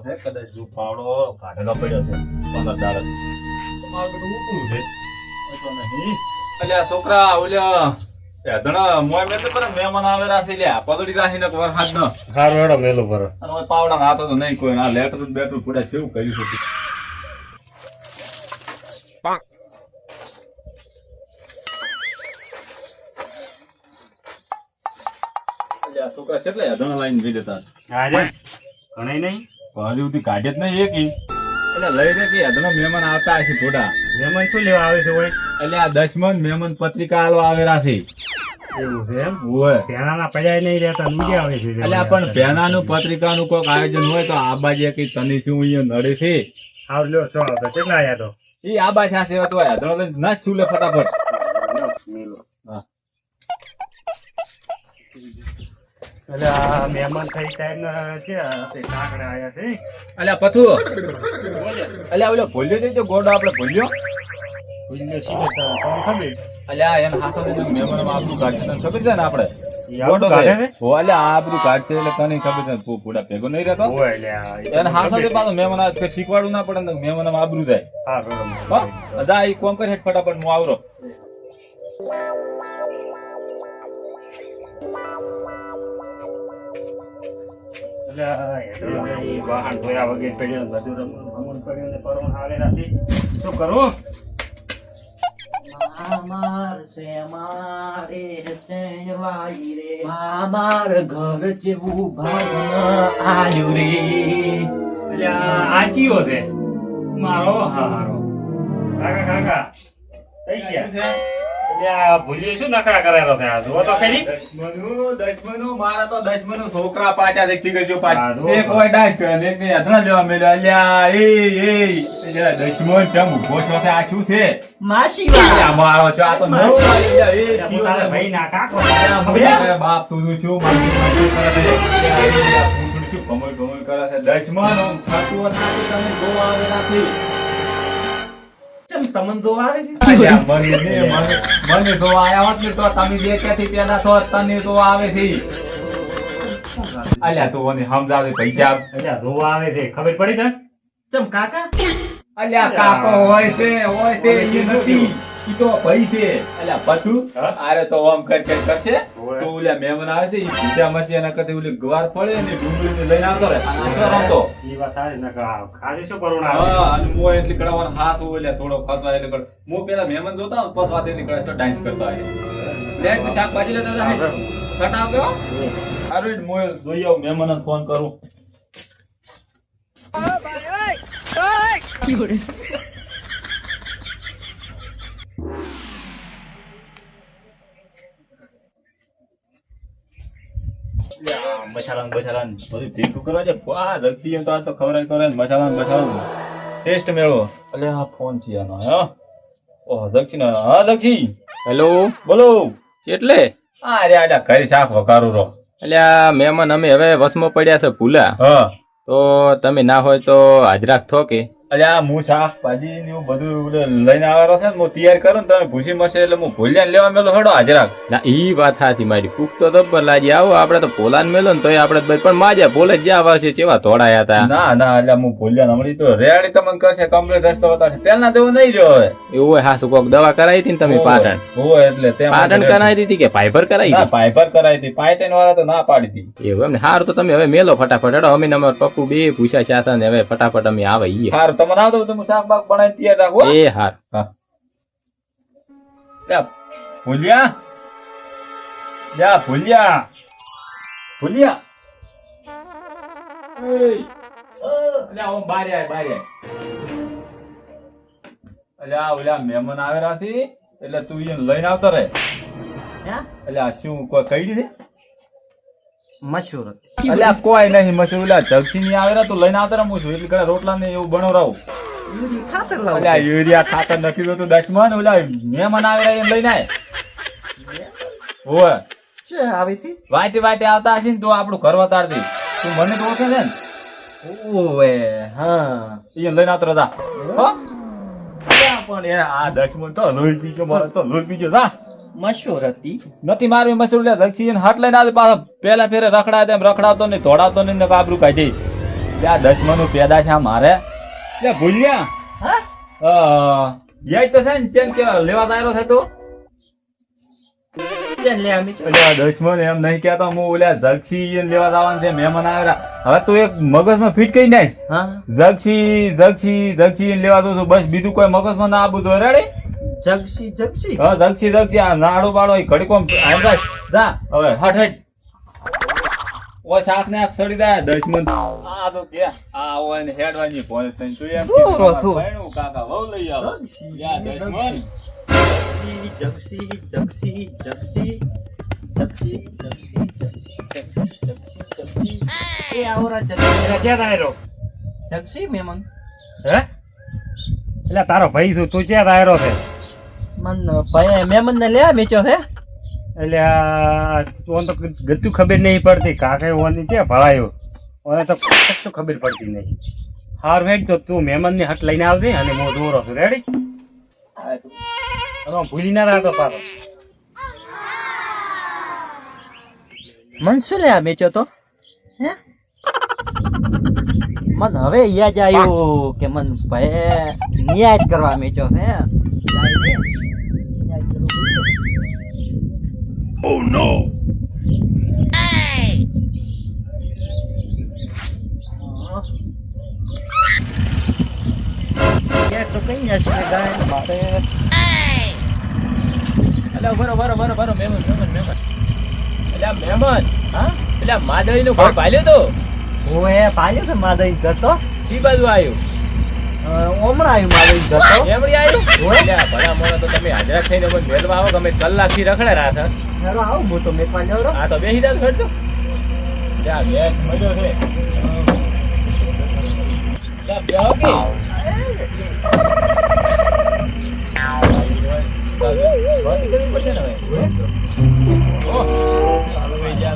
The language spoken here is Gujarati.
છે કદાચ જો પાવડો કાઢેલો પડ્યો છે 15 દાડા તમારું બધું ઉકળું છે તો નહીં અલ્યા છોકરા ઓલ્યા ધણા મોય મેં તો પર મહેમાન આવેલા છે લ્યા પલડી રાખીને વરસાદ ન હારું હેડો મેલું પર અને ઓય પાવડા નાતો તો નહીં કોઈ આ લેટર બેટર પડ્યા છે એવું કર્યું છે અલ્યા છોકરા કેટલા ધણા લાઈન ભી દેતા હા રે ઘણાય નહીં હજુ સુધી કાઢે જ નહીં એક એટલે લઈ રે કે ધણા મહેમાન આવતા હશે થોડા મહેમાન શું લેવા આવે છે હોય એટલે આ 10 મહેમાન પત્રિકા આલવા આવેલા છે એવું છે એમ ઓય પેલાના પડ્યા નહીં રહેતા ઊંઘે આવે છે એટલે પણ પેનાનું પત્રિકાનું કોઈક આયોજન હોય તો આ બાજુ કઈ તને શું અહીંયા નડે છે આવ લ્યો શું આવતા કેટલા આયા તો એ આ બાજુ સાથે હતો ધણો લઈને નાચ છૂલે ફટાફટ હા એટલે આ મહેમાન થઈ ટાઈમ છે કાકડા આયા છે અલ્યા પથુ અલ્યા ઓલો ભૂલ્યો છે જો ગોડો આપણે ભૂલ્યો ભૂલ્યો સીધે તમને ખબર અલ્યા એને હાથો મહેમાન આબરૂ કાઢશે તને ખબર છે ને આપણે આબરૂ કાઢે છે? હો અલ્યા આબરૂ કાઢશે એટલે તને ખબર છે તું પૂડા ભેગો નહીં રહેતો હોય એટલે આ એને હાથો પાછો મહેમાન આવે કે શીખવાડવું ના પડે ને મહેમાન આબરૂ જાય હા બરોબર હો અદા ઈ કોમ કરે ફટાફટ હું આવરો એટલે એ વાહન ધોયા વગેરે પડ્યો બધું રમણ પડ્યું ને પરવણ હાલે રાખી શું કરું મામાર છે મારે છે વાઈ રે મામાર ઘર જેવું ભાગન આયુ રે એટલે આ ચિયો છે મારો હારો કાકા કાકા થઈ ગયા એટલે આ ભૂલી શું નખરા કરેલો છે આ જુઓ તો ખરી દશમનું મારા તો દશમનું છોકરા પાછા દેખી ગયો પાછા હા, જો. એક કોઈ ડાન્સ કરે ને એક ને અધરા લેવા મેલ્યો અલ્યા એ દશમન ચમ ઉભો છો છે આ શું છે માસી અલ્યા મારો છો આ તો નવો અલ્યા એ હું તારા ભાઈ ના કાકો અલ્યા, ખબર અરે બાપ તું શું મારી કરે છે અલ્યા, પૂંછડી શું કમળ કમળ કરે છે દશમન આમ ખાતું હોત ના તો તમે જોવા આવેલા નથી ચમ તમન દો આવે છે અલ્યા, મને જોવા આયા હોત ને તો તમે બે ક્યાંથી પેદા થોત તને તો આવે છે અલ્યા તું મને સમજાવે પૈસા આપ. અલ્યા રોવા આવે છે ખબર પડી તને ચમ કાકા અલ્યા કાકો હોય છે ઈ નથી ઈ તો ભાઈ છે અલ્યા પછું હા? આરે તો આમ કરશે હોય. તો ઓલા મહેમાન આવે છે ઈ પૂજા મસી એના કરતે ઓલી ગવાર પડે ને ડુંગળી લઈને આવતો રહે અને આટલો રમતો એ વાત સારી નકા ખાલી શું કરવાનું આવે હા અને મો એટલી કડાવાનો હાથ ઓલે થોડો ખતવા એટલે કડ મો પેલા મહેમાન જોતા ને પત વાત એટલી કડે ડાન્સ કરતા હોય લેટ શાકભાજી લેતા જાય કટાવ કેવો અરે મો જોઈ આવ મહેમાનને ફોન કરું મસાલા બધું ભેગું કરવા છે આ દક્ષી એમ તો આ તો ખવડાય કરે ને મસાલા ટેસ્ટ મેળવો એટલે આ ફોન છે આનો હા ઓહ દક્ષી નો હા દક્ષી હેલો બોલો એટલે હા અરે આડા ઘરે શાક વકારું રો એટલે આ મહેમાન અમે હવે વસમાં પડ્યા છે ભૂલા હા તો તમે ના હોય તો હાજરાક થો કે એટલે આ હું શાકભાજી ને એવું બધું લઈને આવવાનો છે ને હું તૈયાર કરું ને તમે ભૂસી મસે એટલે હું ભૂલ્યા લેવા મેલો હડો હાજરાક ના ઈ વાત સાચી મારી કુક તો દબ્બર લાજી આવો આપડે તો પોલાન મેલો ને તોય આપડે તો પણ માજ્યા પોલે જ્યાં વર્ષે કેવા ધોડાયા હતા ના ના એટલે હું ભૂલ્યા હમણાં તો રેડી તમને કરશે કમ્પ્લીટ રસ્તો બતાવશે પેલા દેવો નહીં રહ્યો હવે એવું હોય હાસુ કોક દવા કરાવી હતી ને તમે પાટણ હોય એટલે તેમ પાટણ કરાવી દીધી કે પાઇપર કરાવી ના હતી પાઇપર કરાવી હતી પાઇટન વાળા તો ના પાડી હતી એવું એમ ને હારું તો તમે હવે મેલો ફટાફટ હેડો અમે ને અમાર પપ્પુ બે પૂછ્યા ચાતા ને હવે ફટાફટ અમે આવે ઈએ સારું તમને આવતો તો હું શાક બાક બનાવી તૈયાર રાખો હો. એ હાર લ્યા, ભૂલ્યા લ્યા ભૂલ્યા ભૂલ્યા એય, લ્યા ઓમ બારે આય બારે અલ્યા ઓલા મહેમાન આવેલા છે એટલે તું એને લઈને આવતો રહે હે અલ્યા શું કોઈ કહી છે મશહૂર અલ્યા કોઈ નહીં મસૂર ઓલા જગસી ની આવેલા તું લઈને આવતો રહે હું છું એટલે કડા રોટલા ને એવું બનાવરાવું ખાતર અલ્યા લાવ યુરિયા ખાતર નથી જોતું દશમન ઓલા મહેમાન આવેલા એને લઈને આય હોય છે આવી હતી વાટે વાટે આવતા હશે ને તો આપણું ઘર વતાડતી તું મને તો ઓળખે છે ને ઓવે હા એ લઈને આવતો રજા હો અલ્યા પણ એ આ દશમન તો લોહી પીજો મારે તો લોહી પીજો જા મશહૂર હતી નથી મારવી મસૂર લે દક્ષી હાથ લઈને આવે પાછા પેલા ફેરે રખડાય તેમ રખડાવતો ને ધોડાવતો ને આબરૂ કાઢી ત્યાં 10 પેદા છે આ મારે લે ભૂલ્યા હા યાદ તો છે ને ચેન કે લેવા તાયરો છે તું ચેન લે અમે એટલે 10 એમ નહીં કહેતો હું ઓલા જગસી લેવા જવાનું છે મહેમાન આવેલા હવે તું એક મગજમાં ફિટ કરી નાખ હા જગસી લેવા દઉં છું બસ બીજું કોઈ મગજમાં ના આપું તો રેડી જગસી હા જગસી આ નાડો બાડો ઘડીકો જા હવે હટ ઓ શાક ને સડી દે 10 આ તો કે આ હોય ને હેડવાની ફોન થઈ તું એમ કીધું કાકા વહુ લઈ આવો યા 10 જગસી એ આવરા એટલે ક્યાં તાયરો જગસી મહેમાન હે એટલે તારો ભાઈ છું તું ક્યાં તાયરો છે મન ભાઈ મહેમાન ને લે મેચો છે એટલે આ ઓન તો ગતું ખબર નહીં પડતી કાકે ઓની છે ભળાયો ઓને તો કશું ખબર પડતી નહીં હાર વેટ તો તું મહેમાન ની હટ લઈને આવજે અને હું દોરો છું રેડી ભૂલી ના રાખતો પાછો મન શું લે મેચો તો હે મન હવે યાદ આવ્યું કે મન ભાઈ ન્યાય કરવા મેચો છે Oh no! યાર તો કઈ ના છે ગાય મારે અલ્યા બરો મહેમાન અલ્યા મહેમાન હા એટલે માદળી નું ઘર પાલ્યું તો ઓએ પાલ્યો છે માદઈ કરતો કી બાજુ આવ્યું ઓમણા આવ્યું માદઈ કરતો એમડી આવ્યું અલ્યા ભલા મોણા તો તમે હાજરા થઈને મને મેલવા આવો તમે કલાકથી રખડે રાત હેરો આવું હું તો મેકવા જાવ રો આ તો બેસી જાવ ખર્ચો ત્યાં બેસ મજો છે ત્યાં બેહો કે વાત કરવી પડશે ને હવે ઓહ ચાલો ભાઈ જા